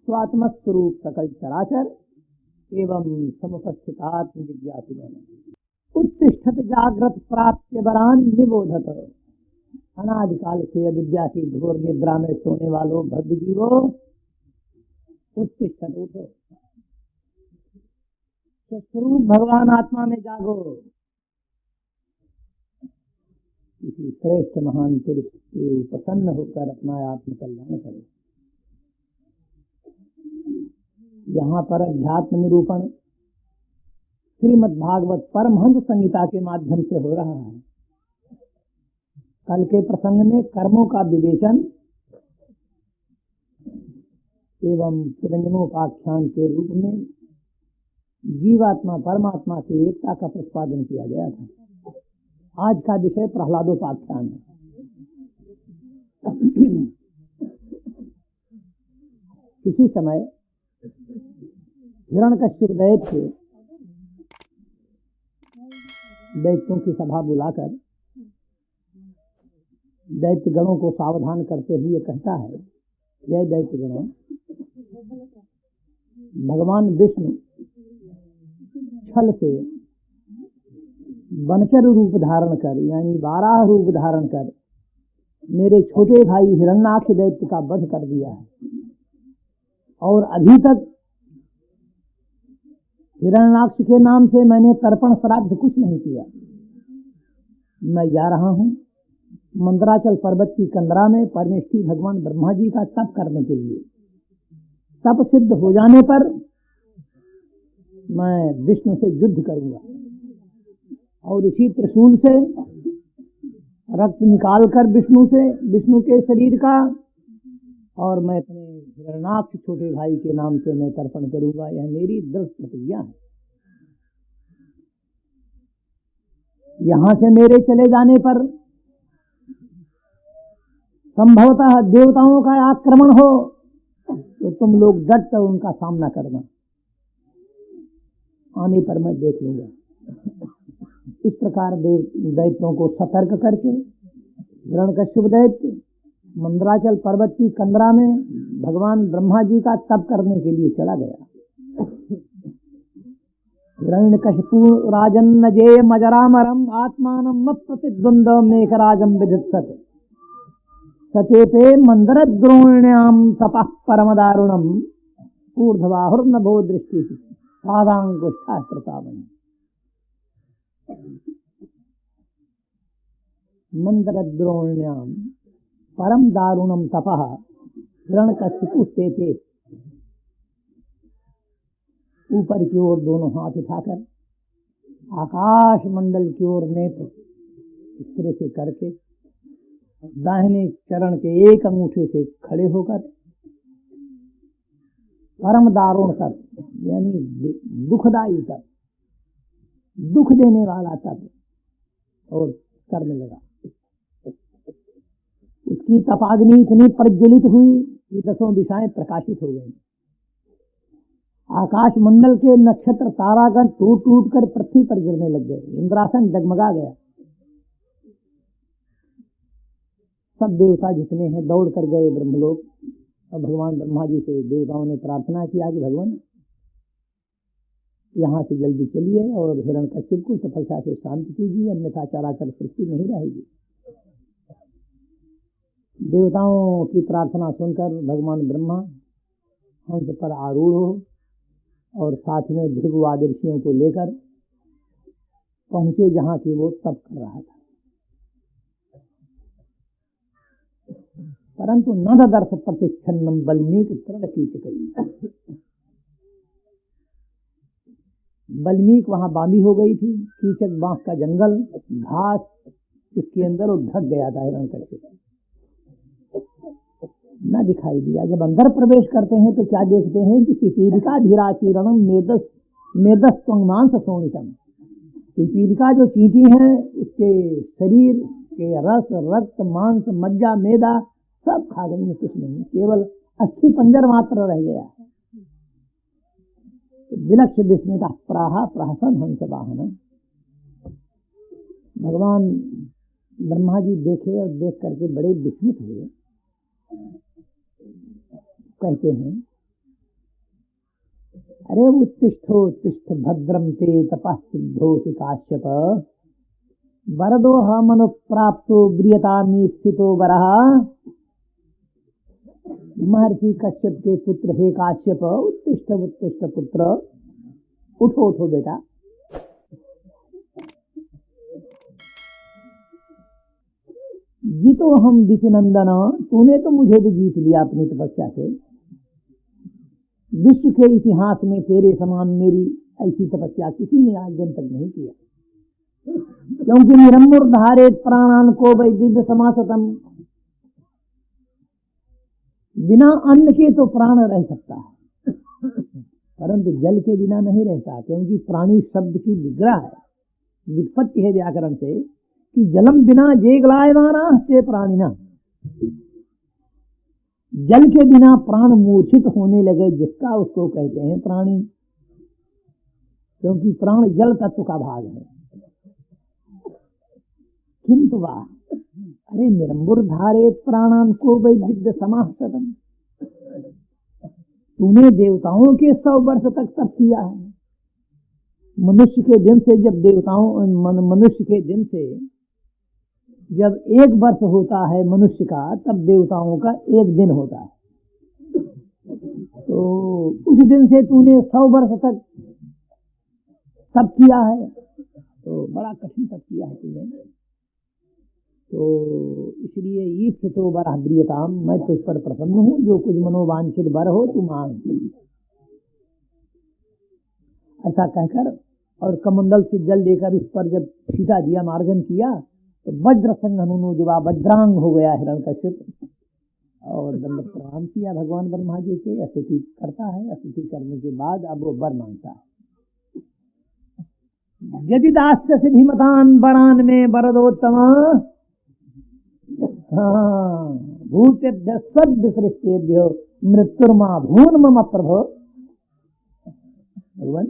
स्वात्मस्वरूप सकल चराचर एवं समुपस्थितात्म जिज्ञासुगण उत्तिष्ठत जागृत प्राप्य वरान निबोधत। अनादिकाल से अविद्या की घोर निद्रा में सोने वालों भव्य जीवो, उत्तिष्ठत उठो, स्वरूप भगवान आत्मा में जागो। किसी श्रेष्ठ महान पुरुष के प्रसन्न होकर अपना आत्म कल्याण करो। यहाँ पर अध्यात्म निरूपण श्रीमद् भागवत परमहंस संहिता के माध्यम से हो रहा है। कल के प्रसंग में कर्मों का विवेचन एवं पुरंजनोपाख्यान के रूप में जीवात्मा परमात्मा की एकता का प्रतिपादन किया गया था। आज का विषय प्रहलादोपाख्यान है। इसी समय हिरण्यकश्यप दैत्य दैत्यों की सभा बुलाकर दैत्य गणों को सावधान करते हुए कहता है, जय दैत्य गणों, भगवान विष्णु छल से वनचर रूप धारण कर यानी बाराह रूप धारण कर मेरे छोटे भाई हिरण्याक्ष दैत्य का वध कर दिया है और अभी तक हिरण्याक्ष के नाम से मैंने तर्पण श्राद्ध कुछ नहीं किया। मैं जा रहा हूँ मंदराचल पर्वत की कंदरा में परमेष्ठी भगवान ब्रह्मा जी का तप करने के लिए। तप सिद्ध हो जाने पर मैं विष्णु से युद्ध करूंगा और इसी त्रिशूल से रक्त निकालकर विष्णु के शरीर का और मैं अपने हिरण्याक्ष छोटे भाई के नाम से मैं तर्पण करूंगा। यह मेरी दृढ़ प्रतिज्ञा है। यहां से मेरे चले जाने पर संभवतः देवताओं का आक्रमण हो तो तुम लोग डट कर उनका सामना करना। आने पर मैं देख लूंगा। इस प्रकार दैत्यों को सतर्क करके हिरण्यकश्यप दैत्य मंदराचल पर्वत की कंदरा में भगवान ब्रह्मा जी का तप करने के लिए चला गया। हिरण्यकशिपु राजन्नजेय मजरामरम आत्मानं प्रतिद्वंद्व मेघराजं विधित्सत सचेते मंदरद्रोण्याम तपः परमदारुणम ऊर्ध्वाहुर्नभो दृष्टि पादांगुष्ठा प्रतापन। मंदरद्रोण्याम परम दारुणम तपः हिरण्यकशिपु स्थिते। ऊपर की ओर दोनों हाथ उठाकर आकाश मंडल की ओर नेत्र इस तरह से करके दाहिने चरण के एक अंगूठे से खड़े होकर परम दारुण तप यानी दुखदायी तप, दुख देने वाला तप और करने लगा। उसकी तपाग्नि इतनी प्रज्वलित हुई कि दसों दिशाएं प्रकाशित हो गई। आकाश मंडल के नक्षत्र तारागण टूट टूट कर पृथ्वी पर गिरने लग गए। इंद्रासन डगमगा गया। सब देवता जितने हैं दौड़ कर गए ब्रह्मलोक और भगवान ब्रह्मा जी से देवताओं ने प्रार्थना किया कि भगवान यहाँ से जल्दी चलिए और हिरण्यकश्यप को तपस्या से शांत कीजिए, अन्यथा चराचर सृष्टि नहीं रहेगी। देवताओं की प्रार्थना सुनकर भगवान ब्रह्मा हंस पर आरूढ़ हो और साथ में भृगुवाद ऋषियों को लेकर पहुंचे जहां की वो तप कर रहा था। परंतु न ददर्श प्रतिच्छन्नम वाल्मीकि तृण कीचकई। वाल्मीकि वहां बांधी हो गई थी। कीचक बांस का जंगल, घास, इसके अंदर वो ढक गया था हिरण्यकश्यप। न दिखाई दिया। जब अंदर प्रवेश करते हैं तो क्या देखते हैं कि पिपीलिका धीराचीरणम मेदस त्वंगमांस सोनितम। पिपीलिका जो चींटी है उसके शरीर के रस, रक्त, मांस, मज्जा, मेदा सब खा गई है, कुछ नहीं, केवल अस्थि पंजर मात्र रह गया। विलक्ष विस्मिता प्राहा प्रहसन हंस वाहन। भगवान ब्रह्मा जी देखे और देख करके बड़े विस्मित हुए। कहते हैं अरे उत्तिष्ठ भद्रम ते तपः सिद्धोऽसि काश्यप वरदोह मनु प्राप्तो ब्रियतामीप्सितो वरः। महर्षि कश्यप के पुत्र, हे काश्यप, उत्तिष्ठ उत्तिष्ठ पुत्र, उठो उठो बेटा। जीतो हम दितिनंदन, तूने तो मुझे भी जीत लिया अपनी तपस्या से। विश्व के इतिहास में तेरे समान मेरी ऐसी तपस्या किसी ने आज दिन तक नहीं किया। क्योंकि निरंबुर धारेत प्राणान को वैदिव्य समासतम, बिना अन्न के तो प्राण रह सकता है, परंतु जल के बिना नहीं रहता। क्योंकि प्राणी शब्द की विग्रह है, व्युत्पत्ति है व्याकरण से कि जलम बिना जेगलायमाना से प्राणिना, जल के बिना प्राण मूर्छित होने लगे जिसका, उसको कहते हैं प्राणी। क्योंकि प्राण जल तत्व का भाग है। किंतु वाह, अरे निरंबुर धारे प्राणान को वैदिव्य समासतम, तूने देवताओं के 100 वर्ष तक तप किया है। मनुष्य के दिन से जब मनुष्य के दिन से जब 1 वर्ष होता है मनुष्य का, तब देवताओं का 1 दिन होता है। तो उस दिन से तूने 100 वर्ष तक तप किया है, तो बड़ा कठिन तप किया है तूने। तो इसलिए ईप्सितो वरः ब्रियताम, मैं तुझ पर प्रसन्न हूँ, जो कुछ मनोवांछित वर हो तू मांग। ऐसा कहकर और कमंडल से जल लेकर उस पर जब छीटा दिया, मार्जन किया, तो वज्र संघनु जुवा, वज्रांग हो गया हिरण्यकश्यप। और दंडवत प्रणाम किया भगवान ब्रह्मा जी के। स्तुति करता है, स्तुति करने के बाद अब वो वर मांगता है। यदि दास्य सिद्धिमतान वरान में वरदोत्तम, भूतेभ्य सद्विसृष्टेभ्यो मृत्युर्मा भून मम प्रभो। भगवान,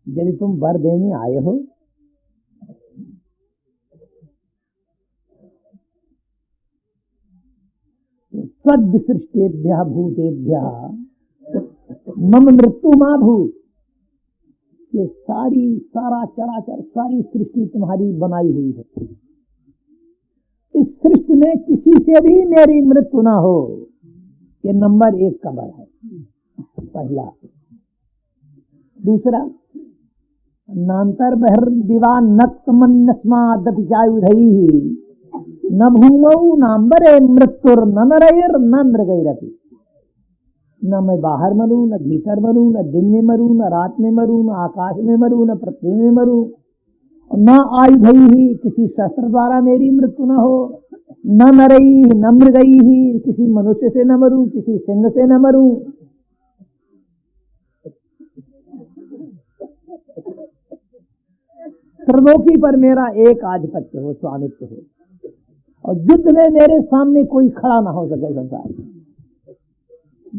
यदि तुम वर देने आए हो, सद्विसृष्टेभ्यः भूतेभ्यः मम मृत्यु मा भूत, ये सारा चराचर सारी सृष्टि तुम्हारी बनाई हुई है। इस सृष्टि में किसी से भी मेरी मृत्यु ना हो, ये नंबर 1 का वर है, पहला। दूसरा, नांतर बहिर दिवा नक्त मन्नस्मादपि चायुधैः न भूमौ नांबरे मृत्युर न नरैर न मृगैरपि। न मैं बाहर मरूं, न भीतर मरूं, न दिन में मरूं, न रात में मरूं, न आकाश में मरूं, न पृथ्वी में मरूं, न आयुधैः, किसी शस्त्र द्वारा मेरी मृत्यु न हो, न नरैः न मृगैः, किसी मनुष्य से न मरूं, किसी सिंह से न मरूं। त्रिलोकी पर मेरा एक आधिपत्य हो, स्वामित्व हो, और युद्ध में मेरे सामने कोई खड़ा ना हो सके संसार में।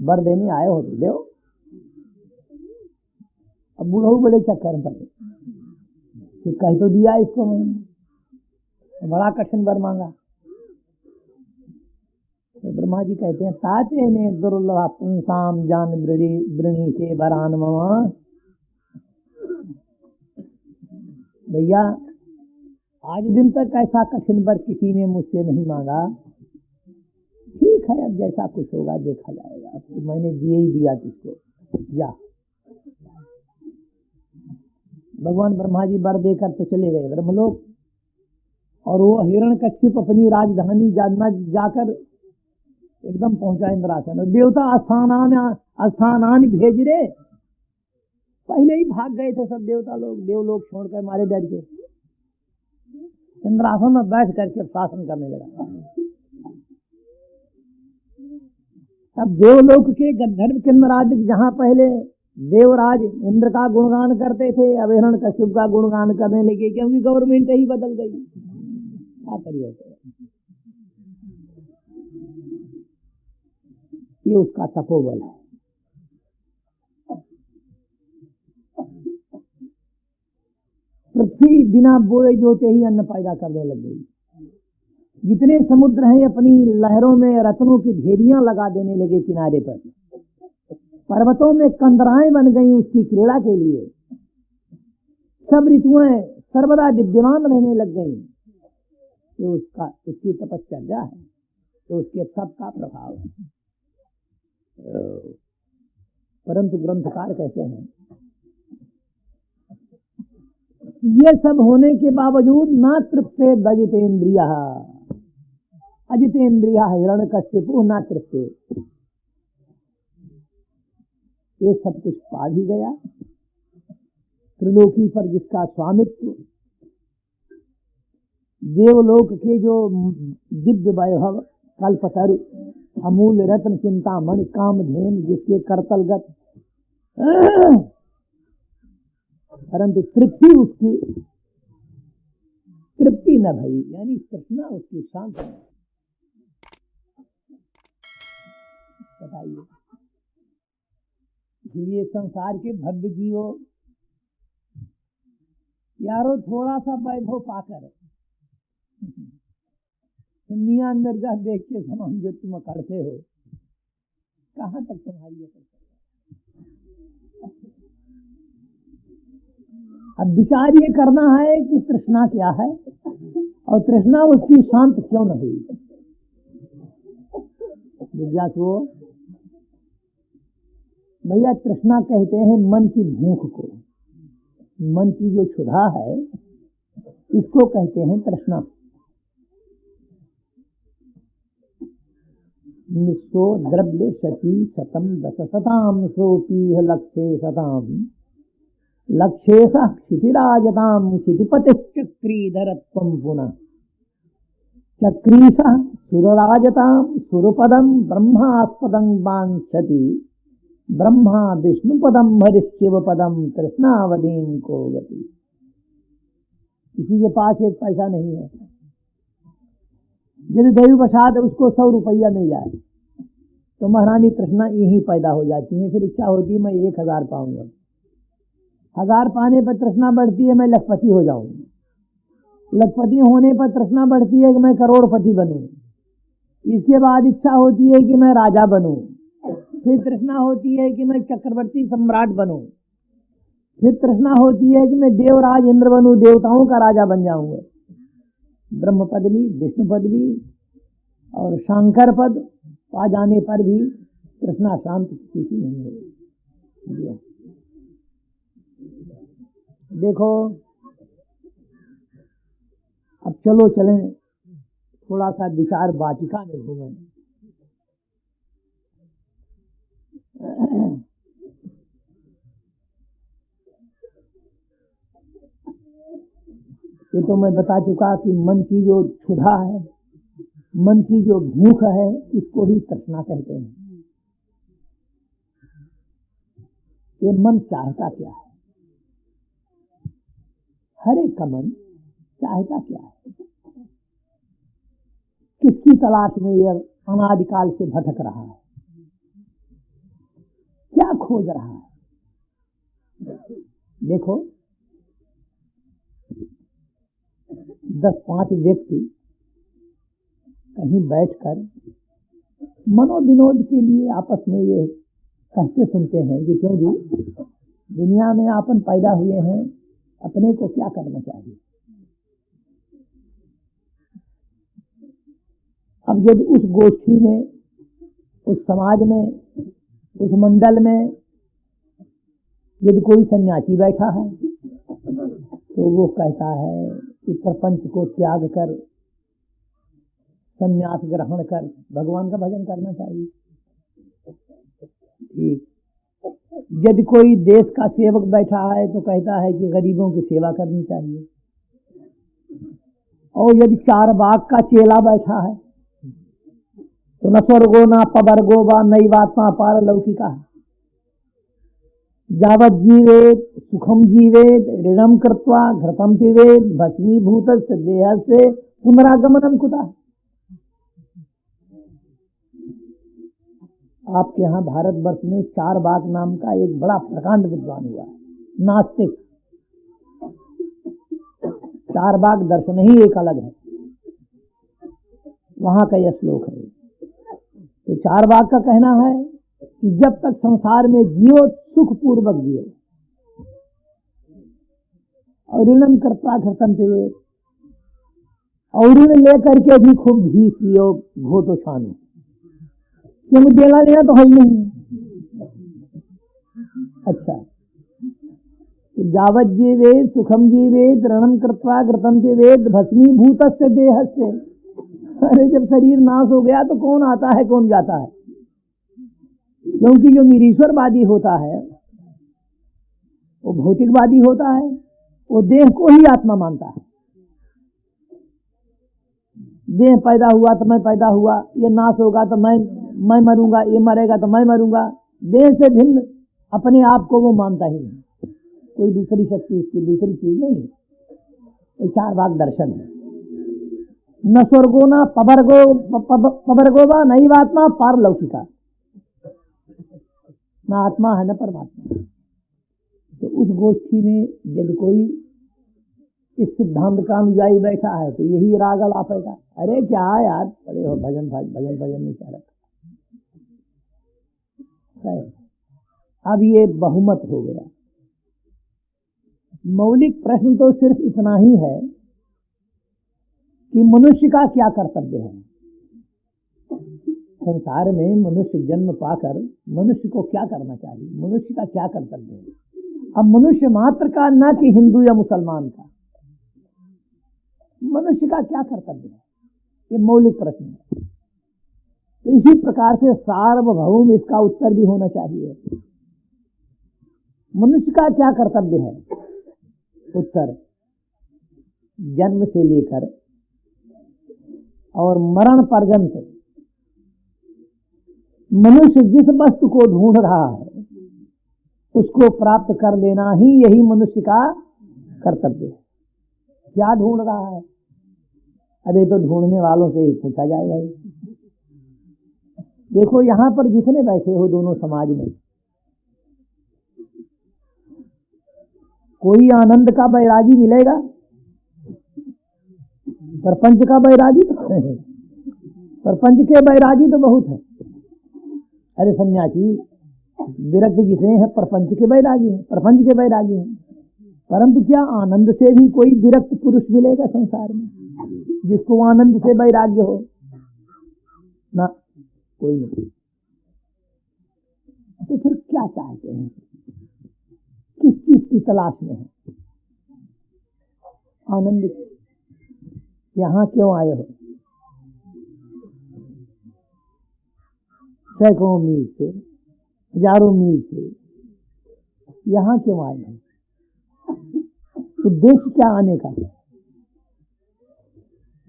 वर देने आए हो तो दो। अब बूढ़ा बोले चक्कर पर कि कह तो दिया इसको मैंने, बड़ा कठिन वर मांगा। तो ब्रह्मा जी कहते हैं, ताते ने दुर्लभ पुंसाम जान वृणी से वरान ममा। भैया, आज दिन तक ऐसा कठिन वर किसी ने मुझसे नहीं मांगा। ठीक है, अब जैसा कुछ होगा देखा जाएगा। अब तो मैंने दिए ही दिया तुझको, जा। भगवान ब्रह्मा जी वर देकर तो चले गए ब्रह्मलोक, और वो हिरण्यकश्यप अपनी राजधानी जाकर एकदम पहुंचा इंद्रासन। और देवता आस्थानान भेज रहे, पहले ही भाग गए थे सब देवता लोग, देवलोक छोड़कर मारे डर के। इंद्रासन में बैठ करके शासन करने लगा। अब देवलोक के गंधर्व किन्नराज जहां पहले देवराज इंद्र का गुणगान करते थे, अब हिरण्यकश्यप का गुणगान करने लगे, क्योंकि गवर्नमेंट ही बदल गई। क्या करिए, ये उसका तपोबल है। पृथ्वी बिना बोए जोते ही अन्न पैदा करने लग गई। जितने समुद्र हैं अपनी लहरों में रत्नों की ढेरियां लगा देने लगे किनारे पर, पर्वतों में कंदराएं बन गई उसकी क्रीड़ा के लिए, सब ऋतुएं सर्वदा विद्यमान रहने लग गई। ये उसकी तपश्चर्या है, तो उसके सब का प्रभाव है। परंतु ग्रंथकार कहते हैं ये सब होने के बावजूद ना तृप्ते अजितेन्द्रिय, अजितेन्द्रिय हिरण्यकश्यपु ना तृप्ते, ये सब कुछ पा भी गया। त्रिलोकी पर जिसका स्वामित्व, देवलोक के जो दिव्य वैभव, कल्पतरु, अमूल्य रत्न, चिंतामणि, कामधेनु जिसके करतलगत, परंतु तृप्ति उसकी तृप्ति न भई, यानी तृष्णा उसकी शांत नहीं। बताइए, ये संसार के भव्य जीवों यारो थोड़ा सा वैभव पाकर दुनिया अंदर जा देख के समान जो तुम करते हो, कहां तक तुम्हारी ये कर। अब विचार ये करना है कि तृष्णा क्या है और तृष्णा उसकी शांत क्यों न हुई। जिज्ञासुओ, भैया तृष्णा कहते हैं मन की भूख को, मन की जो क्षुधा है इसको कहते हैं तृष्णा। निस्सो द्रव्य शती शतम दस शताम सोपीह लक्ष्ये शताम लक्ष्येशः क्षितिराजताम क्षितिपतिश्चक्रीधरत्वं पुनः चक्रीशः सुरराजताम सुरपदम ब्रह्मास्पदं वाञ्छति ब्रह्मा विष्णुपदम हरिशिवपदम तृष्णावधीन को गति। किसी के पास एक पैसा नहीं है, यदि दैववशात उसको 100 रुपया मिल जाए तो महारानी तृष्णा यही पैदा हो जाती है। फिर इच्छा होती है मैं 1000 पाऊंगा, 1000 पाने पर तृष्णा बढ़ती है मैं लखपति हो जाऊं, लखपति होने पर तृष्णा बढ़ती है कि मैं करोड़पति बनूं, इसके बाद इच्छा होती है कि मैं राजा बनूं, फिर तृष्णा होती है कि मैं चक्रवर्ती सम्राट बनूं, फिर तृष्णा होती है कि मैं देवराज इंद्र बनूं, देवताओं का राजा बन जाऊंगा। ब्रह्म पदवी, विष्णु पदवी और शंकर पद पा जाने पर भी तृष्णा शांत स्थिति नहीं होगी। देखो, अब चलो चलें थोड़ा सा विचार वाटिका में घूमें। ये तो मैं बता चुका कि मन की जो क्षुधा है, मन की जो भूख है, इसको ही तृष्णा कहते हैं। ये मन चाहता क्या है? हर एक का मन चाहता क्या है? किसकी तलाश में यह अनादिकाल से भटक रहा है? क्या खोज रहा है? देखो, 10-5 व्यक्ति कहीं बैठकर मनोविनोद के लिए आपस में ये कहते सुनते हैं कि क्यों जी, दुनिया में अपन पैदा हुए हैं, अपने को क्या करना चाहिए। अब यदि उस गोष्ठी में, उस समाज में, उस मंडल में यदि कोई सन्यासी बैठा है तो वो कहता है कि प्रपंच को त्याग कर, संन्यास ग्रहण कर भगवान का भजन करना चाहिए। ठीक। यदि कोई देश का सेवक बैठा है तो कहता है कि गरीबों की सेवा करनी चाहिए। और यदि चारवाक का चेला बैठा है तो न स्वर्गो न पवर्गो व नैवात्मा पारलौकिका, यावत् जीवेत सुखम जीवेत ऋणम कृत्वा घृतम पिबेत भस्मीभूतस्य देहस्य पुनरागमनम कुतः। आपके यहाँ भारतवर्ष में चारवाक नाम का एक बड़ा प्रकांड विद्वान हुआ है, नास्तिक। चारवाक दर्शन ही एक अलग है, वहां का यह श्लोक है। तो चारवाक का कहना है कि जब तक संसार में जियो सुखपूर्वक जियो, और ऋणम कर्ता घृतम पिबेत, और ऋण लेकर के भी खूब घी पियो घोटो छानो, क्योंकि देना लेना तो है ही नहीं। अच्छा, तो जावत जीवेत सुखम जीवेत ऋणम कृत्वा घृतम पिबेत भस्मीभूतस्य देहस्य। अरे जब शरीर नाश हो गया तो कौन आता है कौन जाता है? क्योंकि जो निरीश्वरवादी होता है वो भौतिकवादी होता है, वो देह को ही आत्मा मानता है। देह पैदा हुआ तो मैं पैदा हुआ, ये नाश होगा तो मैं मरूंगा, ये मरेगा तो मैं मरूंगा। देह से भिन्न अपने आप को वो मानता ही नहीं, कोई दूसरी शक्ति उसकी दूसरी चीज नहीं। ये चार भाग दर्शन है। न स्वर्गो न पवर्गो व नैवात्मा पारलौकिका, न आत्मा है न परमात्मा। तो उस गोष्ठी में यदि कोई इस सिद्धांत का अनुयायी बैठा है तो यही राग अलापेगा, अरे क्या यार पड़े हो भजन नहीं क्या रखा। अब ये बहुमत हो गया। मौलिक प्रश्न तो सिर्फ इतना ही है कि मनुष्य का क्या कर्तव्य है। संसार में मनुष्य जन्म पाकर मनुष्य को क्या करना चाहिए, मनुष्य का क्या कर्तव्य है। अब मनुष्य मात्र का, न कि हिंदू या मुसलमान का, मनुष्य का क्या कर्तव्य है, ये मौलिक प्रश्न है। तो इसी प्रकार से सार्वभौम इसका उत्तर भी होना चाहिए। मनुष्य का क्या कर्तव्य है? उत्तर, जन्म से लेकर और मरण पर्यंत मनुष्य जिस वस्तु को ढूंढ रहा है उसको प्राप्त कर लेना ही यही मनुष्य का कर्तव्य है। क्या ढूंढ रहा है? अरे तो ढूंढने वालों से ही पूछा जाए भाई। देखो यहां पर जितने बैठे हो दोनों समाज में, कोई आनंद का बैरागी मिलेगा? प्रपंच का बैरागी तो है, प्रपंच के बैरागी तो बहुत है। अरे सन्यासी विरक्त जितने हैं प्रपंच के बैरागी हैं, प्रपंच के बैरागी हैं। परंतु क्या आनंद से भी कोई विरक्त पुरुष मिलेगा संसार में जिसको आनंद से वैराग्य हो? ना, कोई नहीं। तो फिर क्या चाहते हैं, किस चीज की तलाश में है? आनंद। यहां क्यों आए हो? सैकड़ों मील से, हजारों मील से यहां क्यों आए हो? उद्देश्य क्या आने का?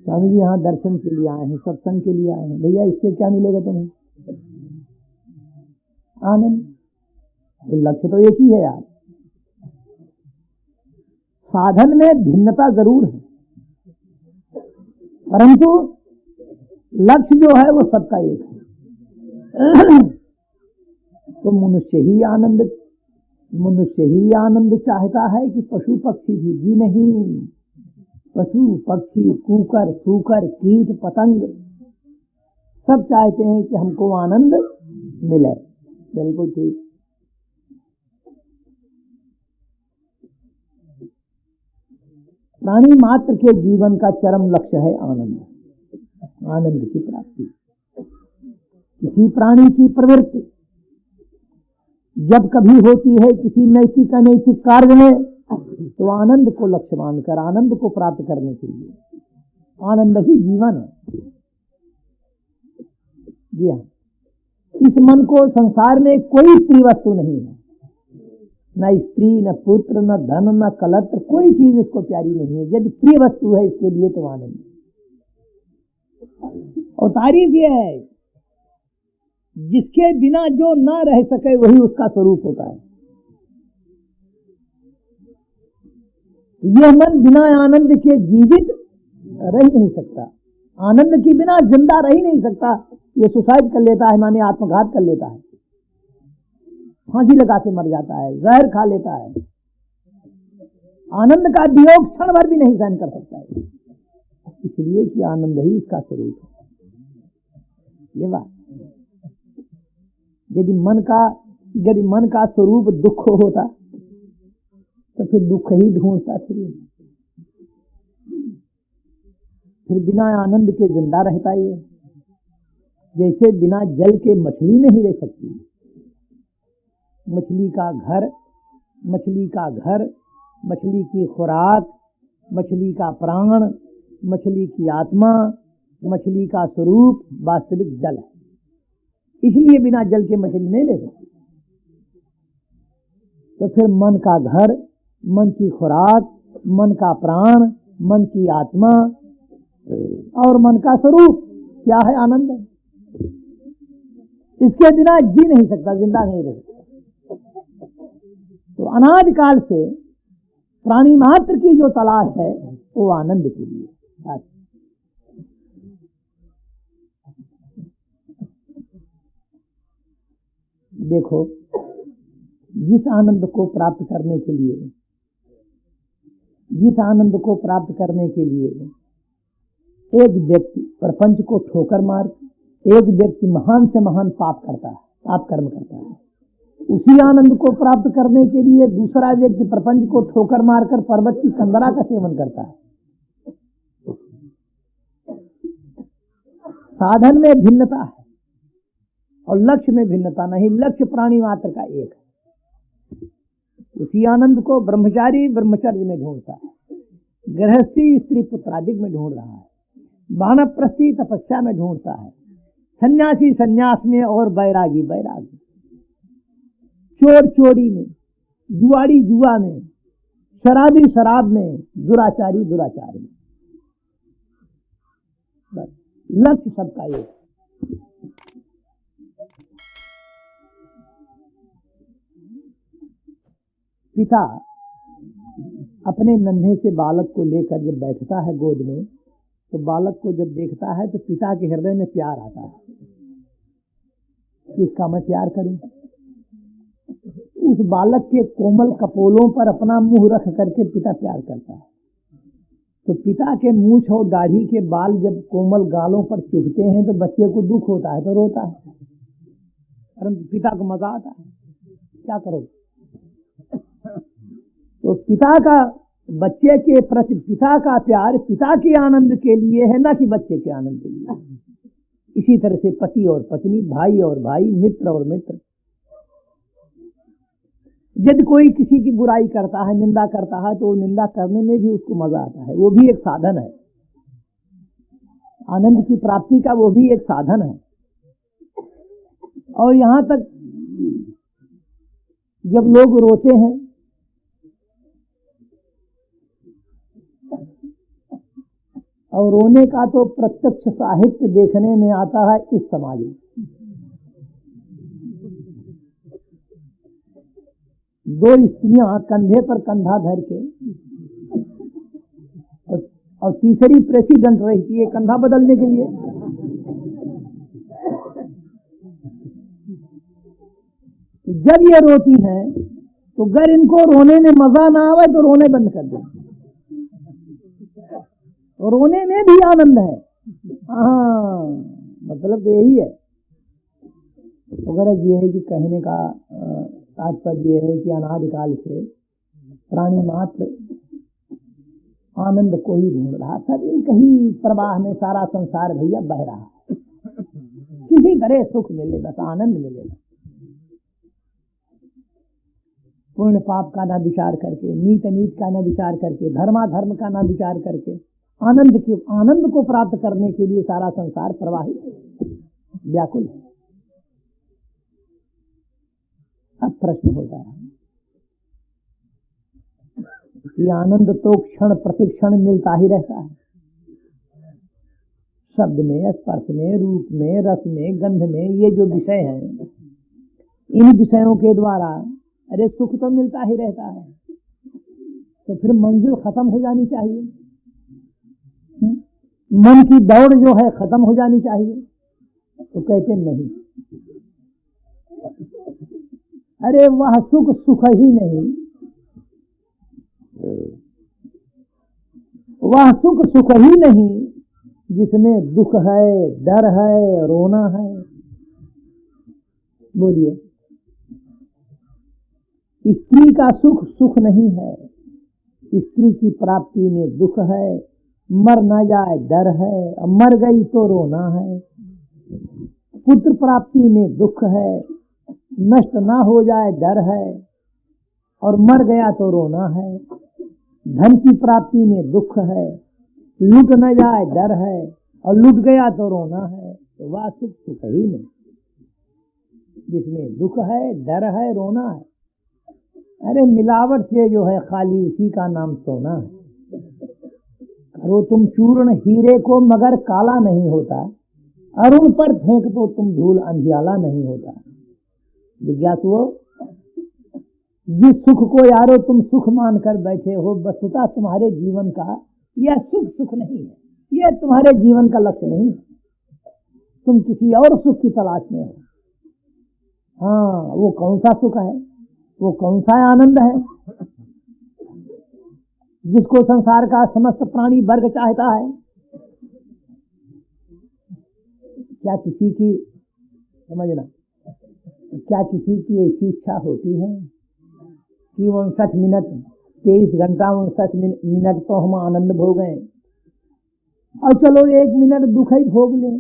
स्वामी जी यहाँ दर्शन के लिए आए हैं, सत्संग के लिए आए हैं। भैया इससे क्या मिलेगा तुम्हें? आनंद। लक्ष्य तो एक ही है यार। साधन में भिन्नता जरूर है, परंतु लक्ष्य जो है वो सबका एक है। तो मनुष्य ही आनंद चाहता है कि पशु पक्षी भी नहीं। पशु पक्षी कुकर सूकर कीट पतंग सब चाहते हैं कि हमको आनंद मिले। बिल्कुल ठीक। प्राणी मात्र के जीवन का चरम लक्ष्य है आनंद, आनंद की प्राप्ति। किसी प्राणी की प्रवृत्ति जब कभी होती है किसी नैतिक अनैतिक कार्य में, तो आनंद को लक्ष्य मानकर आनंद को प्राप्त करने के लिए, आनंद ही जीवन है। जी हाँ, इस मन को संसार में कोई प्रिय वस्तु नहीं है, न स्त्री न पुत्र न धन न कलत्र, कोई चीज इसको प्यारी नहीं है। यदि प्रिय वस्तु है इसके लिए तो आनंद। और तारीफ यह है, जिसके बिना जो ना रह सके वही उसका स्वरूप होता है। यह मन बिना आनंद के जीवित रह नहीं सकता, आनंद के बिना जिंदा रह ही नहीं सकता। ये सुसाइड कर लेता है, माने आत्मघात कर लेता है, फांसी लगा के मर जाता है, जहर खा लेता है। आनंद का वियोग क्षण भर भी नहीं सहन कर सकता है, इसलिए कि आनंद ही इसका स्वरूप है। ये बात। यदि मन का स्वरूप दुख होता तो फिर दुख ही ढूंढता, फिर बिना आनंद के जिंदा रहता ये। जैसे बिना जल के मछली नहीं रह सकती। मछली का घर, मछली की खुराक, मछली का प्राण, मछली की आत्मा, मछली का स्वरूप वास्तविक जल है। इसलिए बिना जल के मछली नहीं ले सकती। तो फिर मन का घर, मन की खुराक, मन का प्राण, मन की आत्मा और मन का स्वरूप क्या है? आनंद है। इसके बिना जी नहीं सकता, जिंदा नहीं रह सकता। तो अनादि काल से प्राणी मात्र की जो तलाश है वो आनंद के लिए। देखो, जिस आनंद को प्राप्त करने के लिए एक व्यक्ति प्रपंच को ठोकर मार, एक व्यक्ति महान से महान पाप कर्म करता है, उसी आनंद को प्राप्त करने के लिए दूसरा व्यक्ति प्रपंच को ठोकर मारकर पर्वत की कंदरा का सेवन करता है। साधन में भिन्नता है और लक्ष्य में भिन्नता नहीं। लक्ष्य प्राणी मात्र का एक है। उसी आनंद को ब्रह्मचारी ब्रह्मचर्य में ढूंढता है, गृहस्थी स्त्री पुत्रादिक में ढूंढ रहा है, वानप्रस्थी तपस्या में ढूंढता है, सन्यासी सन्यास में और बैरागी बैराग में, चोर चोरी में, जुआड़ी जुआ में, शराबी शराब में, दुराचारी दुराचार में। बस लक्ष्य सबका एक। पिता अपने नन्हे से बालक को लेकर जब बैठता है गोद में, तो बालक को जब देखता है तो पिता के हृदय में प्यार आता है कि इसका मैं प्यार करूं। उस बालक के कोमल कपोलों पर अपना मुंह रख करके पिता प्यार करता है। तो पिता के मूंछ और दाढ़ी के बाल जब कोमल गालों पर चुभते हैं तो बच्चे को दुख होता है तो रोता है, परंतु पिता को मजा आता है। क्या करो? तो पिता का बच्चे के प्रति पिता का प्यार पिता के आनंद के लिए है, ना कि बच्चे के आनंद के लिए। इसी तरह से पति और पत्नी, भाई और भाई, मित्र और मित्र। यदि कोई किसी की बुराई करता है, निंदा करता है, तो निंदा करने में भी उसको मजा आता है। वो भी एक साधन है आनंद की प्राप्ति का, वो भी एक साधन है। और यहां तक जब लोग रोते हैं और रोने का तो प्रत्यक्ष साहित्य देखने में आता है इस समाज में। दो स्त्रियां कंधे पर कंधा धर के और तीसरी प्रेसिडेंट रहती है कंधा बदलने के लिए। जब ये रोती हैं तो अगर इनको रोने में मजा ना आवे तो रोने बंद कर दें। रोने में भी आनंद है। हाँ, मतलब तो यही है। वगैरह ये है कि कहने का तात्पर्य ये है कि अनादिकाल से प्राणी मात्र आनंद को ही ढूंढ रहा। सब एक ही प्रवाह में सारा संसार भैया बह रहा है। किसी तरह सुख मिले, बस आनंद मिलेगा। पुण्य पाप का ना विचार करके, नीत अनीत का ना विचार करके, धर्माधर्म का ना विचार करके, आनंद को प्राप्त करने के लिए सारा संसार प्रवाहित व्याकुल है। अब प्रश्न होता है कि आनंद तो क्षण प्रतिक्षण मिलता ही रहता है, शब्द में, स्पर्श में, रूप में, रस में, गंध में। ये जो विषय हैं, इन विषयों के द्वारा अरे सुख तो मिलता ही रहता है। तो फिर मंजिल खत्म हो जानी चाहिए, मन की दौड़ जो है खत्म हो जानी चाहिए। तो कहते नहीं, अरे वह सुख सुख ही नहीं, वह सुख सुख ही नहीं जिसमें दुख है, डर है, रोना है। बोलिए, स्त्री का सुख सुख नहीं है, स्त्री की प्राप्ति में दुख है, मर न जाए डर है, मर गई तो रोना है। पुत्र प्राप्ति में दुख है, नष्ट ना हो जाए डर है, और मर गया तो रोना है। धन की प्राप्ति में दुख है, लूट न जाए डर है, और लूट गया तो रोना है। तो वह सुख सुख ही नहीं, जिसमें दुख है, डर है, रोना है। अरे मिलावट से जो है खाली उसी का नाम सोना है। करो तुम चूर्ण हीरे को मगर काला नहीं होता, अरुण पर फेंक तो तुम धूल अंधियाला नहीं होता। जिज्ञासुओं, जिस सुख को यारो तुम सुख मानकर बैठे हो, वस्तुतः तुम्हारे जीवन का यह सुख सुख नहीं है, यह तुम्हारे जीवन का लक्ष्य नहीं है। तुम किसी और सुख की तलाश में हो। हाँ, वो कौन सा सुख है, वो कौन सा आनंद है जिसको संसार का समस्त प्राणी वर्ग चाहता है? क्या किसी की, समझना, क्या किसी की ऐसी इच्छा होती है कि 59 मिनट 23 घंटा 59 मिनट तो हम आनंद भोगें और चलो 1 मिनट दुख ही भोग लें?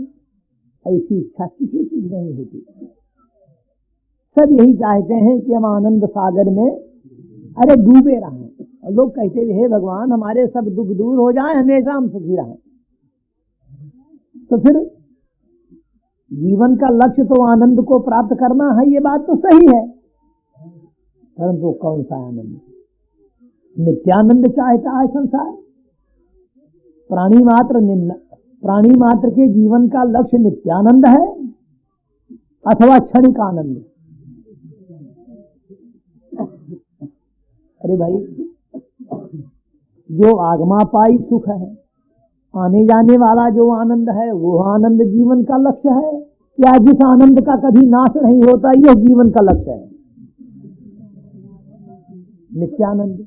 ऐसी इच्छा किसी की नहीं होती। सब यही चाहते हैं कि हम आनंद सागर में अरे डूबे रहें। और लोग कहते हैं हे भगवान हमारे सब दुख दूर हो जाए, हमेशा हम सुखी रहें। तो फिर जीवन का लक्ष्य तो आनंद को प्राप्त करना है, ये बात तो सही है, परंतु कौन सा आनंद? नित्यानंद चाहता है संसार। प्राणी मात्र के जीवन का लक्ष्य नित्यानंद है अथवा क्षणिक आनंद? अरे भाई, जो आगमापाई सुख है, आने जाने वाला जो आनंद है, वो आनंद जीवन का लक्ष्य है या जिस आनंद का कभी नाश नहीं होता, यह जीवन का लक्ष्य है? नित्यानंद।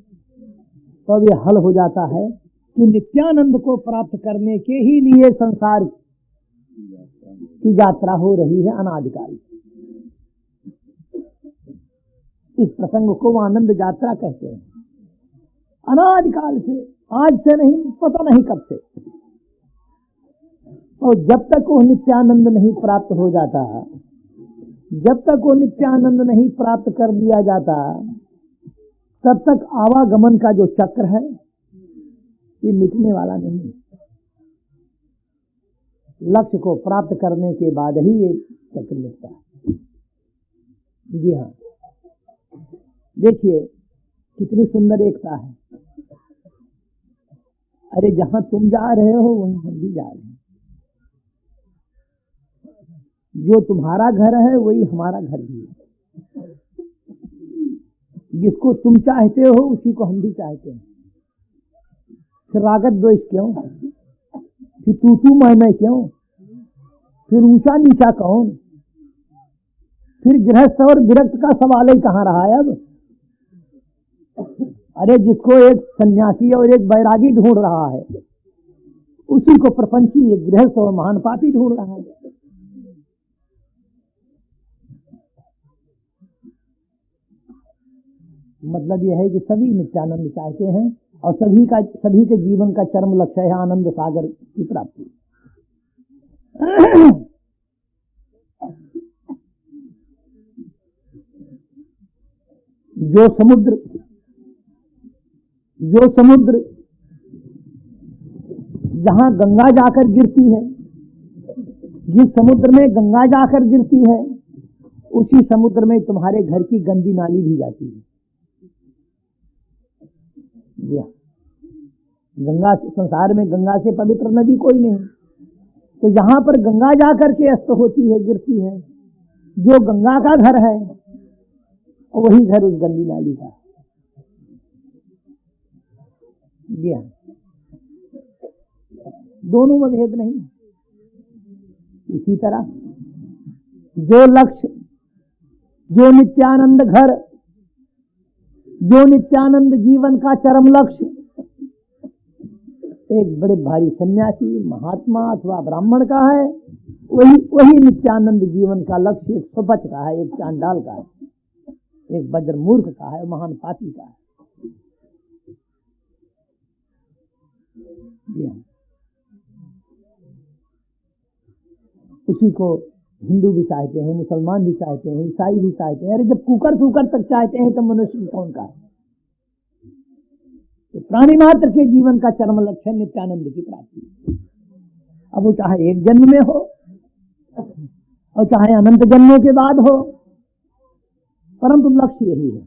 तो अब यह हल हो जाता है कि नित्यानंद को प्राप्त करने के ही लिए संसार की यात्रा हो रही है अनादिकाल। इस प्रसंग को आनंद यात्रा कहते हैं। अनादिकाल से, आज से नहीं, पता नहीं कब से। और जब तक वो नित्यानंद नहीं प्राप्त हो जाता, जब तक वो नित्यानंद नहीं प्राप्त कर दिया जाता, तब तक आवागमन का जो चक्र है ये मिटने वाला नहीं है। लक्ष्य को प्राप्त करने के बाद ही ये चक्र मिटता है। जी हाँ, देखिए कितनी सुंदर एकता है। अरे जहां तुम जा रहे हो वहीं हम भी जा रहे हैं। जो तुम्हारा घर है वही हमारा घर भी है। जिसको तुम चाहते हो उसी को हम भी चाहते हैं। फिर रागत द्वेष क्यों? फिर तू मैं क्यों? फिर ऊंचा नीचा कौन? फिर गृहस्थ और विरक्त का सवाल ही कहां रहा है अब? अरे जिसको एक सन्यासी और एक बैरागी ढूंढ रहा है, उसी को प्रपंची एक गृहस्थ और महान पापी ढूंढ रहा है। मतलब यह है कि सभी नित्यानंद चाहते हैं और सभी के जीवन का चरम लक्ष्य है आनंद सागर की प्राप्ति। जो समुद्र जहां गंगा जाकर गिरती है, जिस समुद्र में गंगा जाकर गिरती है, उसी समुद्र में तुम्हारे घर की गंदी नाली भी जाती है। गंगा, संसार में गंगा से पवित्र नदी कोई नहीं। तो जहां पर गंगा जाकर के अस्त होती है, गिरती है, जो गंगा का घर है वही घर उस गंदी नाली का। जी हाँ, दोनों में भेद नहीं। इसी तरह जो लक्ष्य, जो नित्यानंद घर, जो नित्यानंद जीवन का चरम लक्ष्य एक बड़े भारी सन्यासी, महात्मा अथवा ब्राह्मण का है, वही वही नित्यानंद जीवन का लक्ष्य एक सुपच का है, एक चांडाल का है, एक बज्र मूर्ख का है, महान पापी का है। उसी को हिंदू भी चाहते हैं, मुसलमान भी चाहते हैं, ईसाई भी चाहते हैं। अरे जब कुकर सुकर तक चाहते हैं तो मनुष्य कौन का है? तो प्राणी मात्र के जीवन का चरम लक्ष्य नित्यानंद की प्राप्ति। अब वो चाहे एक जन्म में हो और चाहे अनंत जन्मों के बाद हो, परंतु लक्ष्य यही है।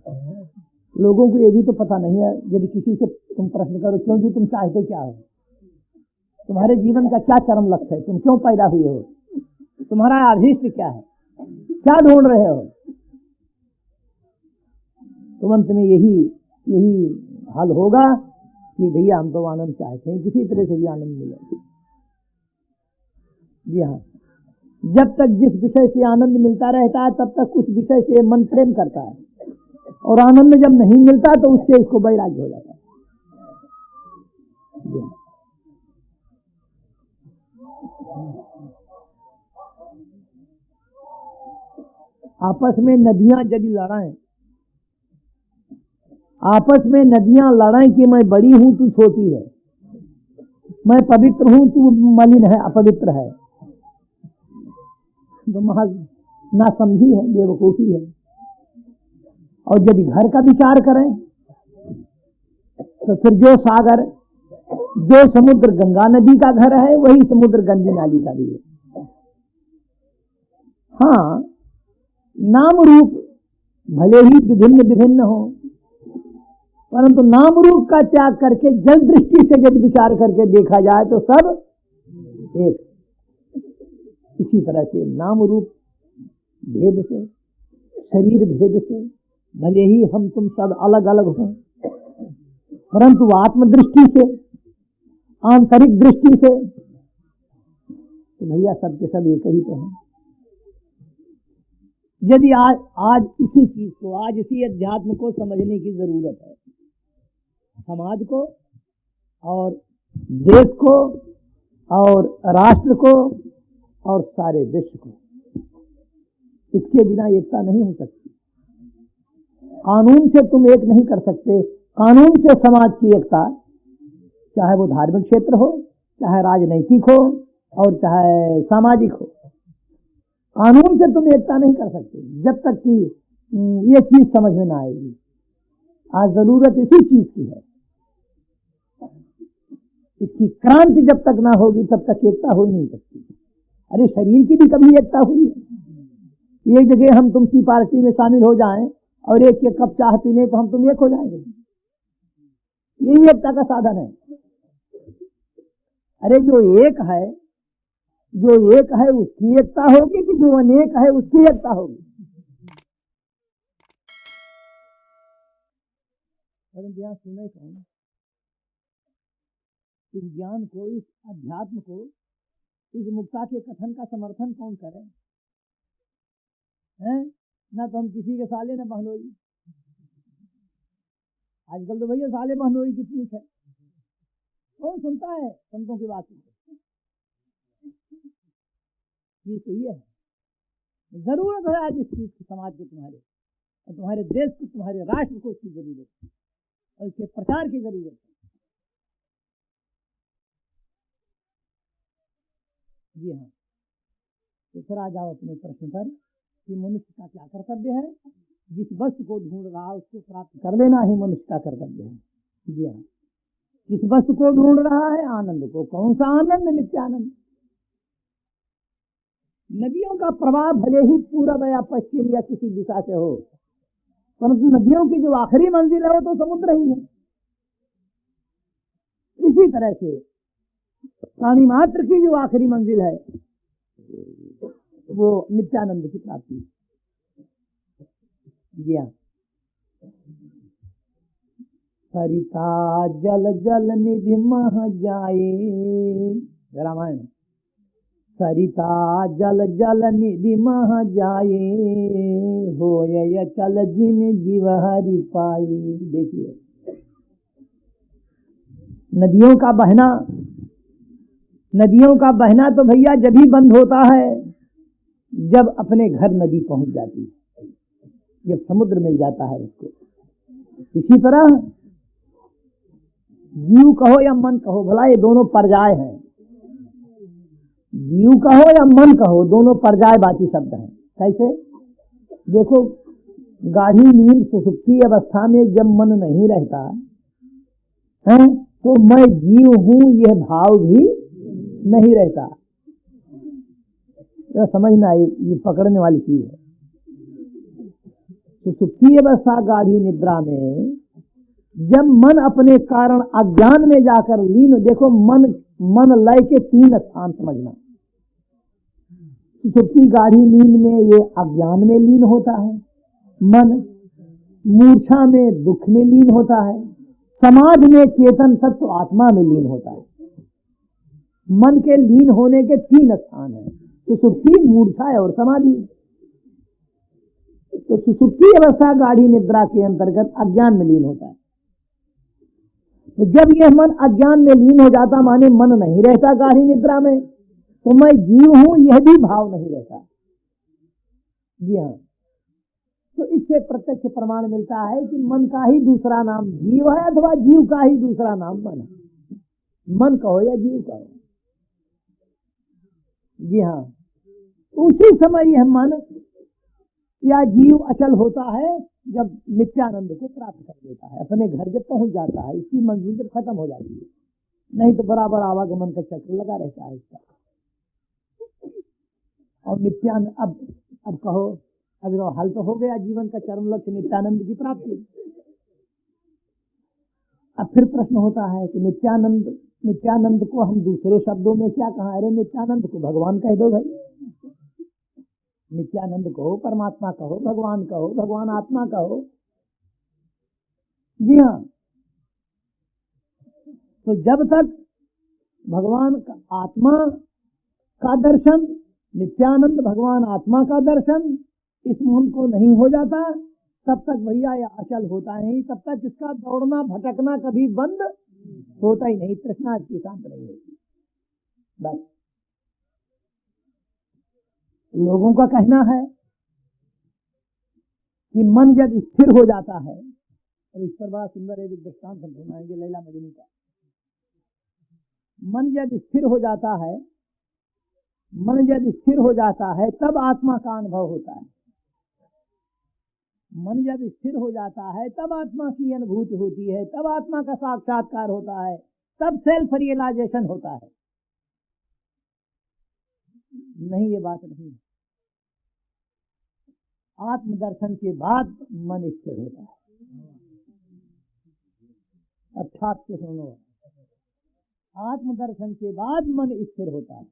लोगों को ये भी तो पता नहीं है। यदि किसी से तुम प्रश्न करो क्यों जी तुम चाहते क्या हो, तुम्हारे जीवन का क्या चरम लक्ष्य है, तुम क्यों पैदा हुए हो, तुम्हारा अभीष्ट क्या है, क्या ढूंढ रहे हो, तो अंत में यही हल होगा कि भैया हम तो आनंद चाहते हैं, किसी तरह से भी आनंद मिले। जी हाँ, जब तक जिस विषय से आनंद मिलता रहता है तब तक उस विषय से मन प्रेम करता है, और आनंद जब नहीं मिलता तो उससे इसको वैराग्य हो जाता है। जी हाँ। आपस में नदियां यदि लड़ाएं, आपस में नदियां लड़ाएं कि मैं बड़ी हूं तू छोटी है, मैं पवित्र हूं तू मलिन है, अपवित्र है, तो महज नासमझी है, बेवकूफी है। और यदि घर का विचार करें तो फिर जो सागर, जो समुद्र गंगा नदी का घर है, वही समुद्र गंदी नाली का भी है। हाँ, नाम रूप भले ही विभिन्न विभिन्न हो, परंतु नाम रूप का त्याग करके जल दृष्टि से यदि विचार करके देखा जाए तो सब एक। इसी तरह से नाम रूप भेद से, शरीर भेद से, भले ही हम तुम सब अलग अलग हों, परंतु आत्मदृष्टि से, आंतरिक दृष्टि से तो भैया सबके सब एक ही तो हैं। यदि आज इसी चीज को, आज इसी अध्यात्म को समझने की जरूरत है, समाज को और देश को और राष्ट्र को और सारे विश्व को, इसके बिना एकता नहीं हो सकती। कानून से तुम एक नहीं कर सकते, कानून से समाज की एकता, चाहे वो धार्मिक क्षेत्र हो, चाहे राजनैतिक हो और चाहे सामाजिक हो, कानून से तुम एकता नहीं कर सकते जब तक कि ये चीज समझ में ना आएगी। आज जरूरत इसी चीज की है, इसकी क्रांति जब तक ना होगी तब तक एकता हो ही नहीं सकती। अरे शरीर की भी कभी एकता हुई है? एक जगह हम तुम की पार्टी में शामिल हो जाएं और एक कप चाह पी लें तो हम तुम एक हो जाएंगे, यही एकता का साधन है। अरे जो एक है, जो एक है उसकी एकता होगी कि जो अनेक है उसकी एकता होगी? परंतु यहाँ सुने कौन? इस ज्ञान को, इस अध्यात्म को, इस मुक्ता के कथन का समर्थन कौन करे? हैं? ना तो हम किसी के साले न बहनोई। आजकल तो भैया साले बहनोई की पूछ है, कौन सुनता है संतों की बात? ये तो ये है, जरूरत है आज इस चीज की, समाज को, तुम्हारे और तुम्हारे देश को, तुम्हारे राष्ट्र को इसकी जरूरत है और इसके प्रचार की जरूरत है। जी हाँ, तो फिर आ जाओ अपने प्रश्न पर कि मनुष्य का क्या कर्तव्य है। जिस वस्तु को ढूंढ रहा है उसको प्राप्त कर लेना ही मनुष्य का कर्तव्य है। जी हाँ, किस वस्तु को ढूंढ रहा है? आनंद को। कौन सा आनंद? नित्यानंद। नदियों का प्रवाह भले ही पूरब या पश्चिम या किसी दिशा से हो, परंतु नदियों की जो आखिरी मंजिल है वो तो समुद्र ही है। इसी तरह से प्राणी मात्र की जो आखिरी मंजिल है वो नित्यानंद की प्राप्ति। जी हाँ, सरिता जल जल निधि मह जाए, रामायण। सरिता जल जल निधि मह जाए, होय चल जिम जीव हरि पाई। देखिए, नदियों का बहना नदियों का बहना तो भैया जब ही बंद होता है जब अपने घर नदी पहुंच जाती है, जब समुद्र मिल जाता है उसको। इसी तरह जीव कहो या मन कहो, भला ये दोनों पर्याय हैं। जीव कहो या मन कहो, दोनों पर्यायवाची शब्द हैं। कैसे? देखो, गाढ़ी नींद सुसुप्ति अवस्था में जब मन नहीं रहता है तो मैं जीव हूं यह भाव भी नहीं रहता। तो समझना, ये पकड़ने वाली चीज है। सुसुप्ति अवस्था गाढ़ी निद्रा में जब मन अपने कारण अज्ञान में जाकर लीन, देखो मन लय के 3 स्थान समझना। सुसुप्ति गाढ़ी नींद में ये अज्ञान में लीन होता है मन, मूर्छा में दुख में लीन होता है, समाधि में चेतन सत्व आत्मा में लीन होता है। मन के लीन होने के 3 स्थान हैं, सुसुप्ति, मूर्छा और समाधि। तो सुसुप्ति अवस्था गाढ़ी निद्रा के अंतर्गत अज्ञान में लीन होता है। तो जब यह मन अज्ञान में लीन हो जाता, माने मन नहीं रहता गाढ़ी निद्रा में, तो मैं जीव हूं यह भी भाव नहीं रहता। जी हाँ, तो इससे प्रत्यक्ष प्रमाण मिलता है कि मन का ही दूसरा नाम जीव है अथवा जीव का ही दूसरा नाम मन है। मन कहो या जीव कहो। जी हाँ, उसी समय यह मन या जीव अचल होता है जब नित्यानंद को प्राप्त कर देता है, अपने घर जब पहुंच जाता है, इसकी मंजिल जब खत्म हो जाती है। नहीं तो बराबर आवागमन का चक्र लगा रहता है इसका। और नित्यानंद, अब कहो, अब हल तो हो गया जीवन का चरम लक्ष्य नित्यानंद की प्राप्ति। अब फिर प्रश्न होता है कि नित्यानंद को हम दूसरे शब्दों में क्या कहा? अरे नित्यानंद को भगवान कह दो भाई। नित्यानंद कहो, परमात्मा कहो, भगवान कहो, भगवान आत्मा कहो। जी हाँ, तो जब तक भगवान का आत्मा का दर्शन, नित्यानंद भगवान आत्मा का दर्शन इस मन को नहीं हो जाता, तब तक भैया यह अचल होता नहीं। तब तक इसका दौड़ना भटकना कभी बंद होता ही नहीं, तृष्णा इसकी शांत नहीं होती। बस लोगों का कहना है कि मन जब स्थिर हो जाता है, और इस पर बड़ा सुंदर एक दृष्टांत हम सुनाएंगे लैला मजनू का। मन जब स्थिर हो जाता है, मन जब स्थिर हो जाता है तब आत्मा का अनुभव होता है। मन जब स्थिर हो जाता है तब आत्मा की अनुभूति होती है, तब आत्मा का साक्षात्कार होता है, तब सेल्फ रियलाइजेशन होता है। नहीं, ये बात नहीं। आत्मदर्शन के बाद मन स्थिर होता है। अर्थात से सुनो, आत्मदर्शन के बाद मन स्थिर होता है।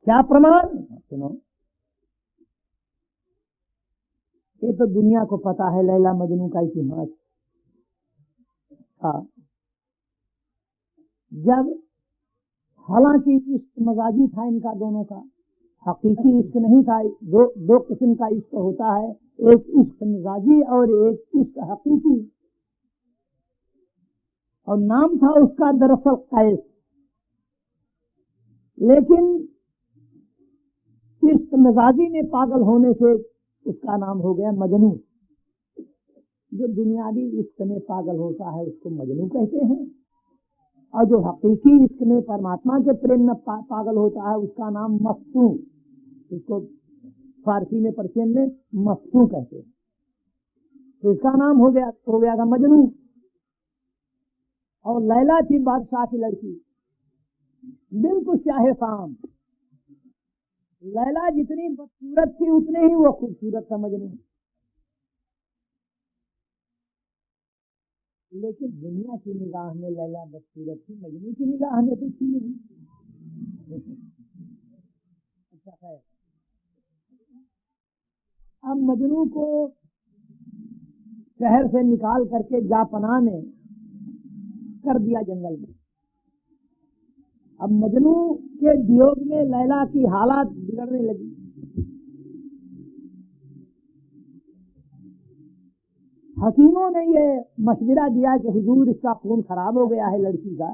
क्या प्रमाण? सुनो, ये तो दुनिया को पता है लैला मजनू का इतिहास था। जब हालांकि इश्क मजाजी था इनका दोनों का, हकीकी इश्क नहीं था। दो किस्म का इश्क होता है, एक इश्क मजाजी और एक इश्क हकीकी। और नाम था उसका दरअसल कैस, लेकिन इश्क मजाजी में पागल होने से उसका नाम हो गया मजनू। जो दुनियावी इश्क में पागल होता है उसको मजनू कहते हैं, और जो हकीकी इश्क में परमात्मा के प्रेम में पागल होता है उसका नाम मफ्तू, उसको फारसी में पर्शियन में मफ्तू कहते हैं। तो इसका नाम हो गया मजनू। और लैला थी बादशाह की लड़की, बिल्कुल चाहे शाम। लैला जितनी बदसूरत थी उतने ही वो खूबसूरत था मजनू। लेकिन दुनिया की निगाह में लैला बदसूरत थी, मजनू की निगाह में तो थी नहीं। अच्छा है, अब मजनू को शहर से निकाल करके जापनाह ने कर दिया जंगल में। अब मजनू के वियोग में लैला की हालत बिगड़ने लगी। हकीमों ने ये मशवरा दिया कि हुजूर इसका खून खराब हो गया है लड़की का,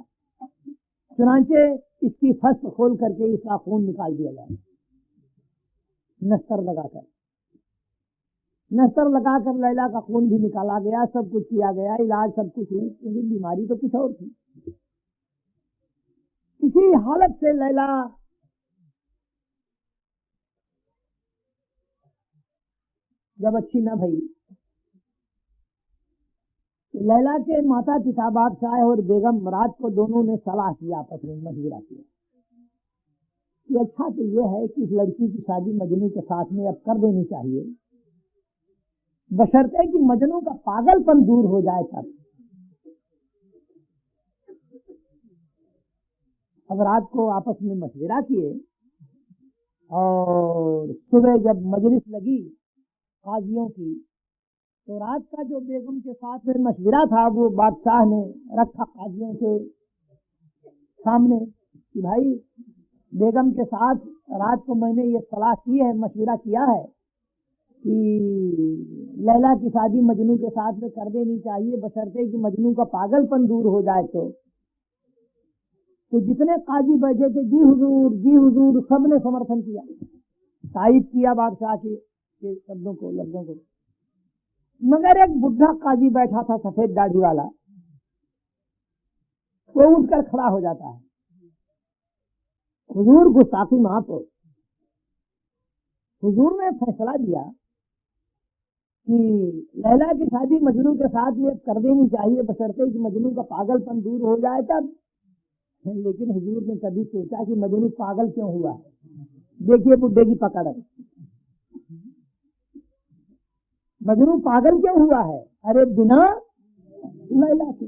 चुनांचे इसकी फस्त खोल करके इसका खून निकाल दिया जाए, नस्तर लगाकर लैला का खून भी निकाला गया, सब कुछ किया गया, इलाज सब कुछ हुई, क्योंकि बीमारी तो कुछ और थी। इसी हालत से लैला जब अच्छी न भई, लैला के माता पिता बादशाह और बेगम रात को दोनों ने सलाह किया, आपस में मशवरा किया कि अच्छा तो ये है कि इस लड़की की शादी मजनू के साथ में अब कर देनी चाहिए, बशर्ते कि मजनू का पागलपन दूर हो जाए तब। अब रात को आपस में मशवरा किए और सुबह जब मजलिस लगी काजियों की, तो रात का जो बेगम के साथ में मशवरा था वो बादशाह ने रखा काजियों के सामने कि भाई बेगम के साथ रात को मैंने ये सलाह की है, मशवरा किया है कि लैला की शादी मजनू के साथ में कर देनी चाहिए, बशर्ते कि मजनू का पागलपन दूर हो जाए। तो जितने काजी बैठे थे जी हुजूर सबने समर्थन किया, तायद किया बादशाह के शब्दों को, लफ्जों को। मगर एक बुढ़ा काजी बैठा था, सफेद दाढ़ी वाला, वो उठकर खड़ा हो जाता है, हुजूर गुस्ताखी माफ हो, हुजूर ने फैसला दिया कि लैला की शादी मजनू के साथ में कर देनी चाहिए, बशर्ते कि मजनू का पागलपन दूर हो जाए तब। लेकिन हुजूर ने कभी सोचा कि मजनू पागल क्यों हुआ? देखिए बुड्ढे की पकड़, मजनू पागल क्यों हुआ है? अरे बिना लैला के,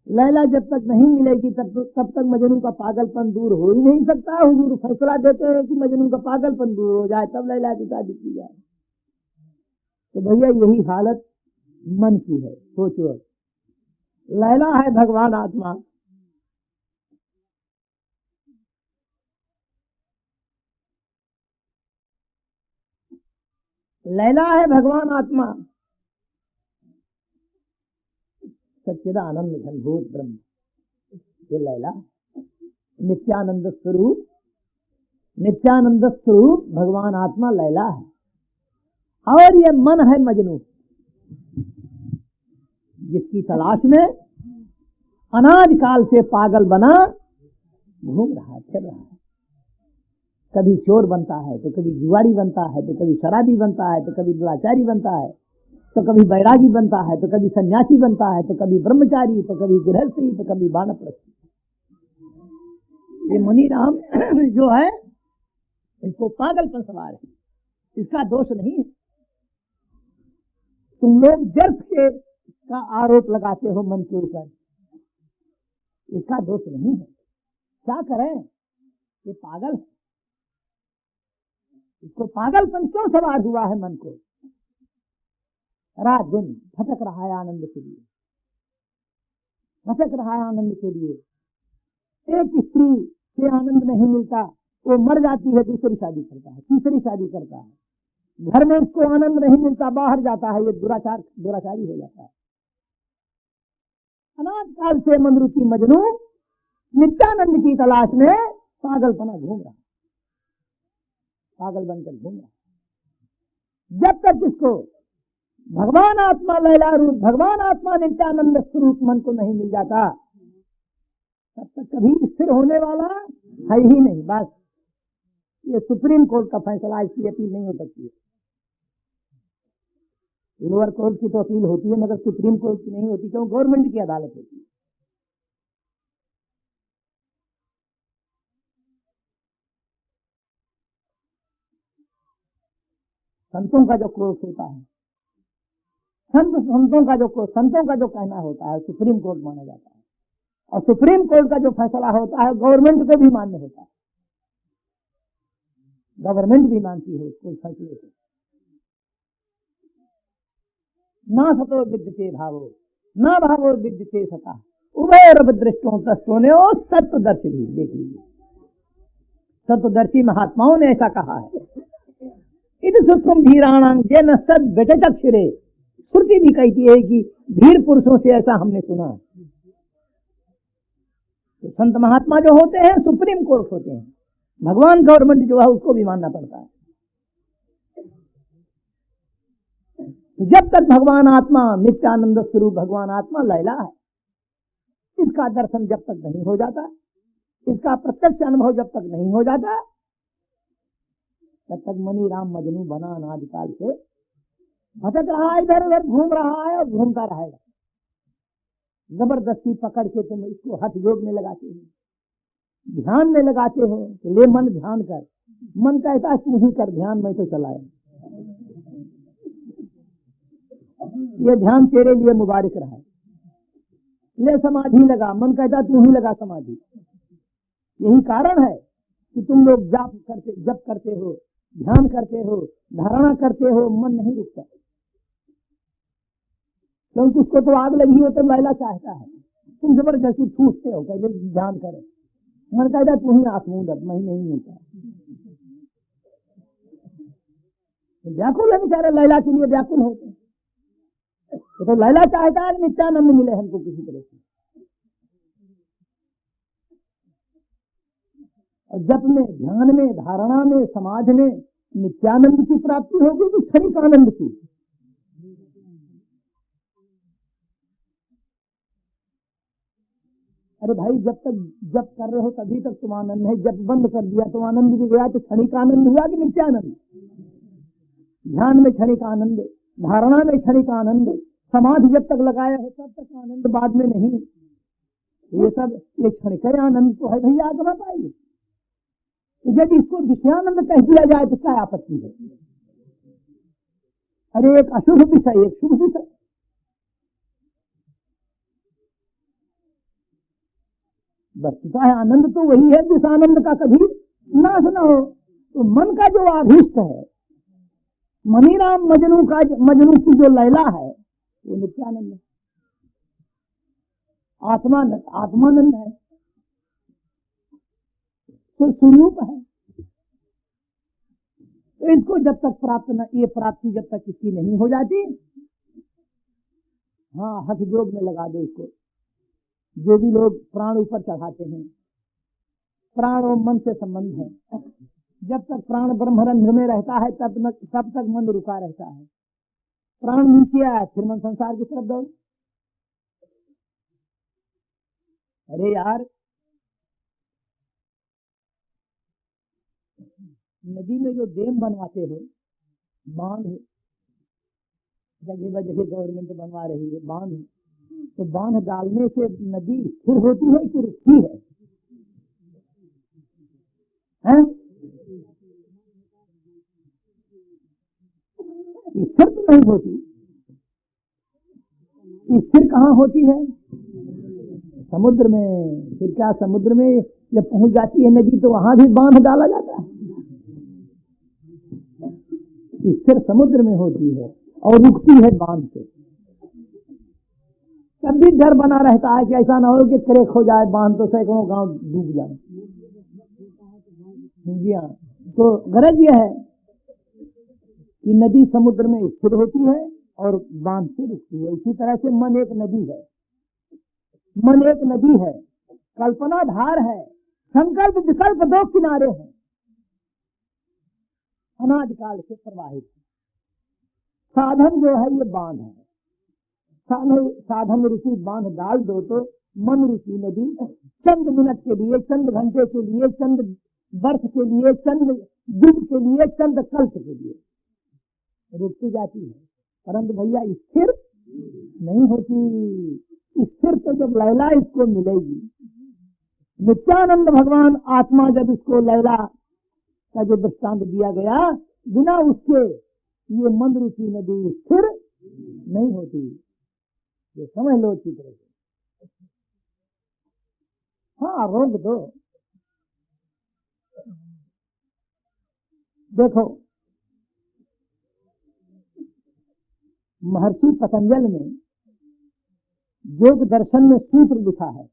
लैला जब तक नहीं मिलेगी तब तक मजनू का पागलपन दूर हो ही नहीं सकता। हुजूर फैसला देते हैं कि मजनू का पागलपन दूर हो जाए तब लैला की शादी की जाए। तो भैया यही हालत मन की है। सोचो, लैला है भगवान आत्मा, लैला है भगवान आत्मा, सच्चिदानंद घनभूत ब्रह्म, ये लैला नित्यानंद स्वरूप, नित्यानंद स्वरूप भगवान आत्मा लैला है। और ये मन है मजनू, जिसकी तलाश में अनाज काल से पागल बना घूम रहा, फिर रहा है। कभी चोर बनता है, तो कभी जुआरी बनता है, तो कभी शराबी बनता है, तो कभी दुराचारी बनता है, तो कभी बैरागी बनता है, तो कभी सन्यासी बनता है, तो कभी ब्रह्मचारी, तो कभी गृहस्थी, तो कभी वानप्रस्थी। ये मुनि राम जो है इसको पागलपन सवार है, इसका दोष नहीं है। तुम लोग व्यर्थ के का आरोप लगाते हो मन के ऊपर, इसका दोष नहीं है। क्या करें, ये पागल है, इसको पागलपन क्यों सवार हुआ है मन को? रात दिन भटक रहा है आनंद के लिए, भटक रहा है आनंद के लिए। एक स्त्री से आनंद नहीं मिलता, वो मर जाती है, दूसरी शादी करता है, तीसरी शादी करता है। घर में इसको आनंद नहीं मिलता, बाहर जाता है, ये दुराचारी हो जाता है। अनाद काल से मनरूपी मजनू नित्यानंद की तलाश में पागलपना घूम रहा, पागल बनकर घूम रहा। जब तक इसको भगवान आत्मा लैला रूप, भगवान आत्मा नित्यानंद स्वरूप मन को नहीं मिल जाता, तब तक कभी स्थिर होने वाला है ही नहीं। बस ये सुप्रीम कोर्ट का फैसला, इसकी अपील नहीं हो सकती है। लोअर कोर्ट की तो अपील होती है, मगर सुप्रीम कोर्ट की नहीं होती, क्यों? गवर्नमेंट की अदालत होती है। संतों का जो कोर्ट होता है, संतों का जो कहना होता है, सुप्रीम कोर्ट माना जाता है। और सुप्रीम कोर्ट का जो फैसला होता है, गवर्नमेंट को भी मान्य होता है, गवर्नमेंट भी मानती है उसको फैसले को। ना सतो विद्यते भावो, ना भावो विद्यते सता, उभय दृष्टों तस्ोने सत्वदर्शी भी। देख लीजिए, सत्वदर्शी महात्माओं ने ऐसा कहा है। इत सुखम धीराणां जेन सद व्यचक्षिरे, श्रुति भी कहती है कि धीर पुरुषों से ऐसा हमने सुना। तो संत महात्मा जो होते हैं सुप्रीम कोर्ट होते हैं, भगवान गवर्नमेंट जो है उसको भी मानना पड़ता है। तो जब तक भगवान आत्मा नित्यानंद स्वरूप भगवान आत्मा लैला है, इसका दर्शन जब तक नहीं हो जाता, इसका प्रत्यक्ष अनुभव जब तक नहीं हो जाता, तब तक मनी राम मजनू बना अनादिकाल से भटक रहा है, इधर उधर घूम रहा है और घूमता रहेगा। जबरदस्ती पकड़ के तुम इसको हठ योग में लगाते हो, ध्यान में लगाते हो कि ले मन ध्यान कर, मन कहता है तू ही कर ध्यान, मैं तो चलाया, ये ध्यान तेरे लिए मुबारक रहा है। ले समाधि लगा, मन कहता तू ही लगा समाधि। यही कारण है कि तुम लोग जप करते हो, ध्यान करते हो, धारणा करते हो, मन नहीं रुकता, क्योंकि उसको तो आग लगी हो तो लैला चाहता है, तुम जबरदस्ती ठूसते हो, कहते ध्यान करो, मन कहता तू ही आत्मूद, मैं नहीं होता। व्याकुल है बेचारा, लैला के लिए व्याकुल है। तो लैला चाहता है नित्यानंद मिले हमको किसी तरह से, और जप में, ध्यान में, धारणा में, समाधि में नित्यानंद की प्राप्ति होगी कि क्षणिक आनंद की। अरे भाई, जब तक जप कर रहे हो तभी तक तुम आनंद है, जब बंद कर दिया तो आनंद भी गया, तो क्षणिक आनंद हुआ कि नित्यानंद? ध्यान में क्षणिक आनंद, धारणा में क्षणिक आनंद, समाधि जब तक लगाया है तब तक आनंद, बाद में नहीं। ये सब ये क्षणिक आनंद तो है भैया, आगे बताइए। तो यदि इसको विषयानंद कह दिया जाए तो क्या आपत्ति है? अरे एक अशुभ विषय, एक शुभ विषय। वस्तुतः है आनंद तो वही है जिस आनंद का कभी नाश न हो। तो मन का जो आभीष्ट है, मनीराम मजनू की जो लैला है, वो नित्यानंद है, आत्मानंद है, तो स्वरूप है। तो इसको जब तक ये प्राप्ति जब तक इसकी नहीं हो जाती, हाँ हठ योग में लगा दो इसको। जो भी लोग प्राण ऊपर चढ़ाते हैं, प्राण और मन से संबंध है, जब तक प्राण ब्रह्मरंध्र में रहता है तब तक मन रुका रहता है। प्राण नीचे आया फिर मन संसार की तरफ दौड़। अरे यार, नदी में जो डैम बनवाते हो, बांध जगह जगह गवर्नमेंट बनवा रही है बांध, तो बांध डालने से नदी स्थिर होती है कि रुकती है? स्थिर तो नहीं होती। स्थिर कहाँ होती है? समुद्र में। फिर क्या समुद्र में जब पहुंच जाती है नदी तो वहां भी बांध डाला जाता है? स्थिर समुद्र में होती है और रुकती है बांध से। तब भी डर बना रहता है कि ऐसा ना हो कि क्रैक हो जाए बांध तो सैकड़ों गांव डूब जाए। जी हाँ, तो गरज यह है कि नदी समुद्र में स्थिर होती है और बांध से रुकती है। इसी तरह से मन एक नदी है, मन एक नदी है, कल्पना धार है, संकल्प विकल्प दो किनारे हैं, अनादिकाल से प्रवाहित। साधन जो है ये बांध है। साधन रूपी बांध डाल दो तो मन रूपी नदी चंद मिनट के लिए, चंद घंटे के लिए, चंद वर्ष के लिए, चंद दिन के लिए, चंद कल्प के लिए रुक जाती है, परंतु भैया स्थिर नहीं होती। स्थिर तो जब लैला इसको मिलेगी, नित्यानंद भगवान आत्मा जब इसको लैला का जो दृष्टांत दिया गया, बिना उसके ये मन रूपी नदी स्थिर नहीं होती। ये समझ लो अच्छी तरह से। हाँ, रोक दो। देखो, महर्षि पतंजल ने योग दर्शन में सूत्र लिखा है,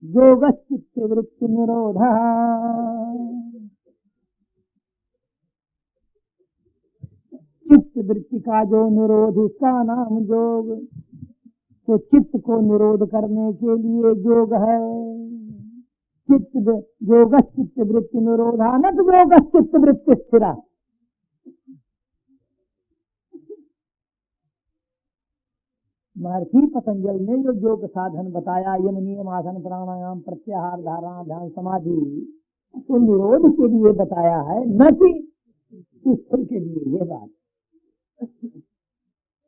योगश्चित्त वृत्ति निरोध। चित्त वृत्ति का जो निरोध, उसका नाम योग। तो चित्त को निरोध करने के लिए योग है। चित्त योगश्चित्त वृत्ति निरोधा न तो योगश्चित्त वृत्ति स्थिरा। महर्षि पतंजलि ने जो योग साधन बताया, यम नियम आसन प्राणायाम प्रत्याहार धारणा ध्यान समाधि, तो निरोध के लिए बताया है, न कि स्थिर के लिए। ये बात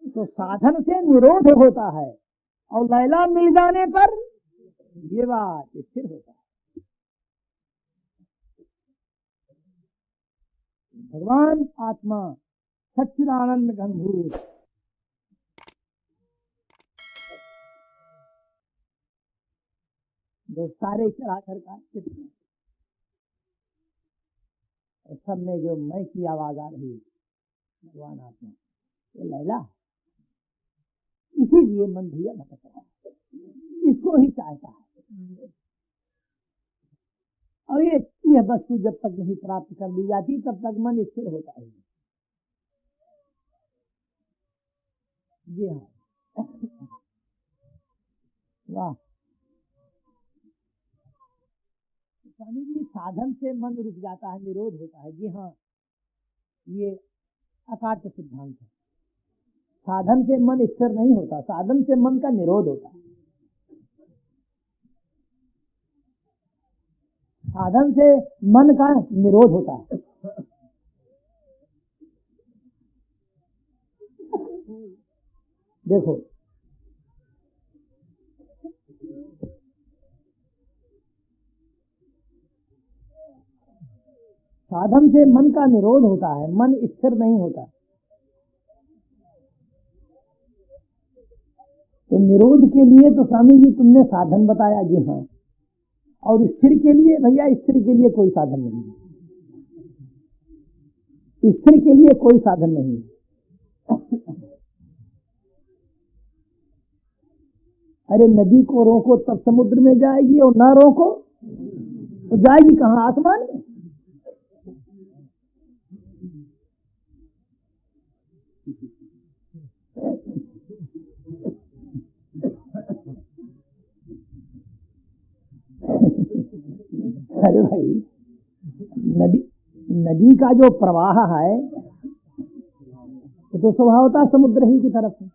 तो साधन से निरोध होता है और लैला मिल जाने पर ये बात स्थिर होता है। भगवान आत्मा सच्चिदानंद घनभूत जो सारे चराचर का चित्त है, और सब में जो मैं की आवाज आ रही है भगवान आत्मा, ये लैला। इसीलिए मन भैया भटक रहा है, इसको ही चाहता है। और ये वस्तु जब तक नहीं प्राप्त कर ली जाती तब तक मन स्थिर होता है। जी हाँ, वाह। स्वामी जी, साधन से मन रुक जाता है, निरोध होता है। जी हाँ, ये अकाट्य सिद्धांत है। साधन से मन स्थिर नहीं होता, साधन से मन का निरोध होता है। साधन से मन का निरोध होता है। देखो, साधन से मन का निरोध होता है, मन स्थिर नहीं होता। तो निरोध के लिए तो स्वामी जी तुमने साधन बताया। जी हाँ, और स्थिर के लिए भैया, स्थिर के लिए कोई साधन नहीं है। स्थिर के लिए कोई साधन नहीं है। अरे नदी को रोको तब समुद्र में जाएगी, और ना रोको तो जाएगी कहाँ? आसमान में। अरे भाई, नदी का जो प्रवाह है तो स्वभावतः समुद्र ही की तरफ है।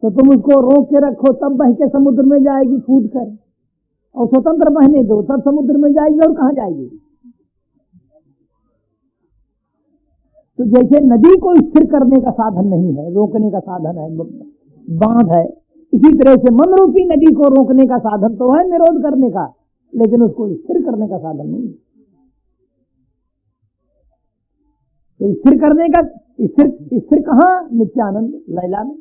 तो तुम उसको रोक के रखो तब बह के समुद्र में जाएगी कूद कर, और स्वतंत्र बहने दो तब समुद्र में जाएगी, और कहाँ जाएगी? तो जैसे नदी को स्थिर करने का साधन नहीं है, रोकने का साधन है बांध है, इसी तरह से मन रूपी नदी को रोकने का साधन तो है निरोध करने का, लेकिन उसको स्थिर करने का साधन नहीं है। तो स्थिर करने का स्थिर कहाँ? नित्यानंद लैला में।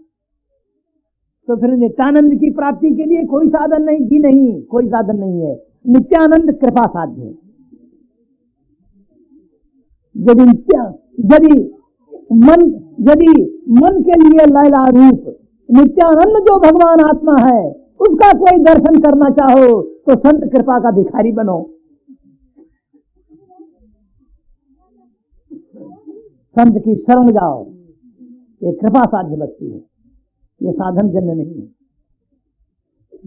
तो फिर नित्यानंद की प्राप्ति के लिए कोई साधन नहीं जी, नहीं कोई साधन नहीं है। नित्यानंद कृपा साध्य है। यदि मन के लिए लैला रूप नित्यानंद जो भगवान आत्मा है उसका कोई दर्शन करना चाहो तो संत कृपा का भिखारी बनो। संत की शरण जाओ। ये कृपा साध्य वस्तु है, ये साधन जन्य नहीं है।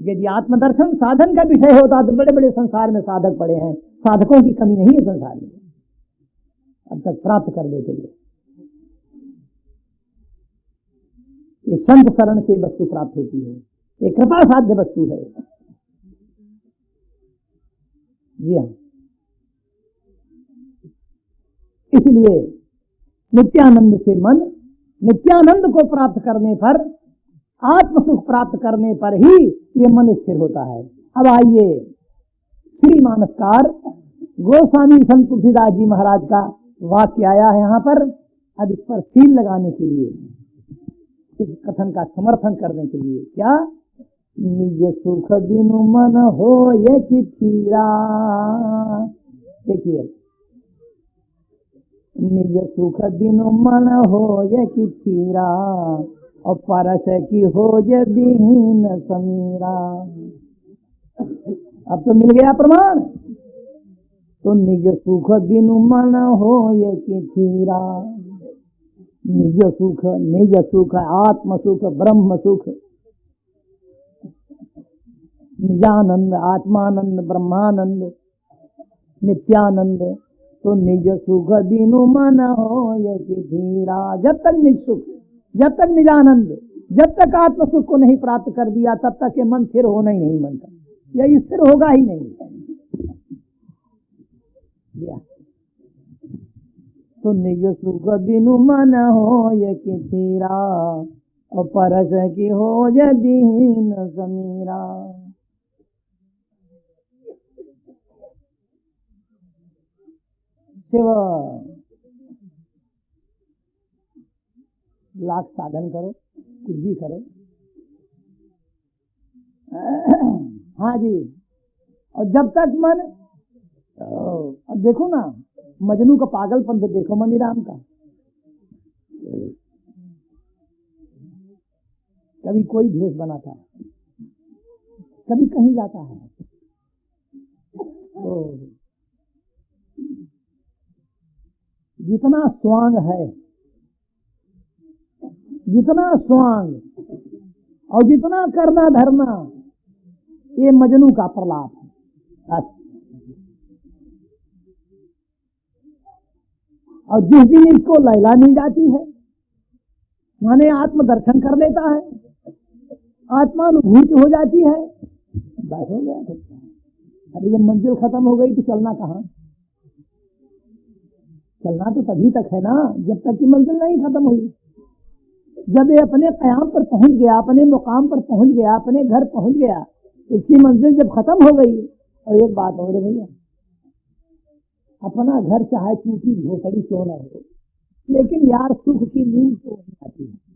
यदि आत्मदर्शन साधन का विषय होता तो बड़े बड़े संसार में साधक पड़े हैं। साधकों की कमी नहीं है संसार में, अब तक प्राप्त कर लेते हैं। ये संत शरण से वस्तु प्राप्त होती है, ये कृपा साध्य वस्तु है। जी हाँ, इसलिए नित्यानंद से मन, नित्यानंद को प्राप्त करने पर, आत्म सुख प्राप्त करने पर ही ये मन स्थिर होता है। अब आइए, श्री मानसकार गोस्वामी संत तुलसीदास जी महाराज का वाक्य आया है यहाँ पर। अब इस पर सील लगाने के लिए, इस कथन का समर्थन करने के लिए, क्या? निज सुख बिनु मन हो ये चित्तीरा। देखिए, निज सुख बिनु मन हो ये चित्तीरा, और परस की हो जे दीन समीरा। अब तो मिल गया प्रमाण। तो निज सुख बिनु मन हो ये चित्तीरा। निज सुख, आत्म सुख, ब्रह्म सुख, निजानंद, आत्मानंद, ब्रह्मानंद, नित्यानंद। तो निज सुख बिनु मन हो कि धीरा। जब तक निज सुख, जब तक निजानंद, जब तक आत्म सुख को नहीं प्राप्त कर दिया, तब तक ये मन स्थिर होना ही नहीं मन का, यही स्थिर होगा ही नहीं। तो निज सुख बिनु मन हो कि धीरा, और परस की हो दीन समीरा। शिव लाख साधन करो, कुछ भी करो, हाँ जी। और जब तक मन, अब देखो ना मजनू का पागलपन तो देखो मनीराम का। कभी कोई भेष बनाता है, कभी कहीं जाता है, तो जितना स्वांग है, जितना स्वांग और जितना करना धरना, ये मजनू का प्रलाप है। और जिस दिन इसको लैला मिल जाती है, माने आत्म दर्शन कर लेता है, आत्मानुभूति हो जाती है, बस हो गया। अरे जब मंजिल खत्म हो गई तो चलना कहाँ? चलना तो तभी तक है ना जब तक कि मंजिल नहीं खत्म हुई। जब ये अपने क़याम पर पहुंच गया, अपने मुकाम पर पहुंच गया, अपने घर पहुंच गया, इसकी मंजिल जब खत्म हो गई। और एक बात और भैया, अपना घर चाहे टूटी झोपड़ी क्यों न हो, लेकिन यार सुख की नींद तो नहीं आती है।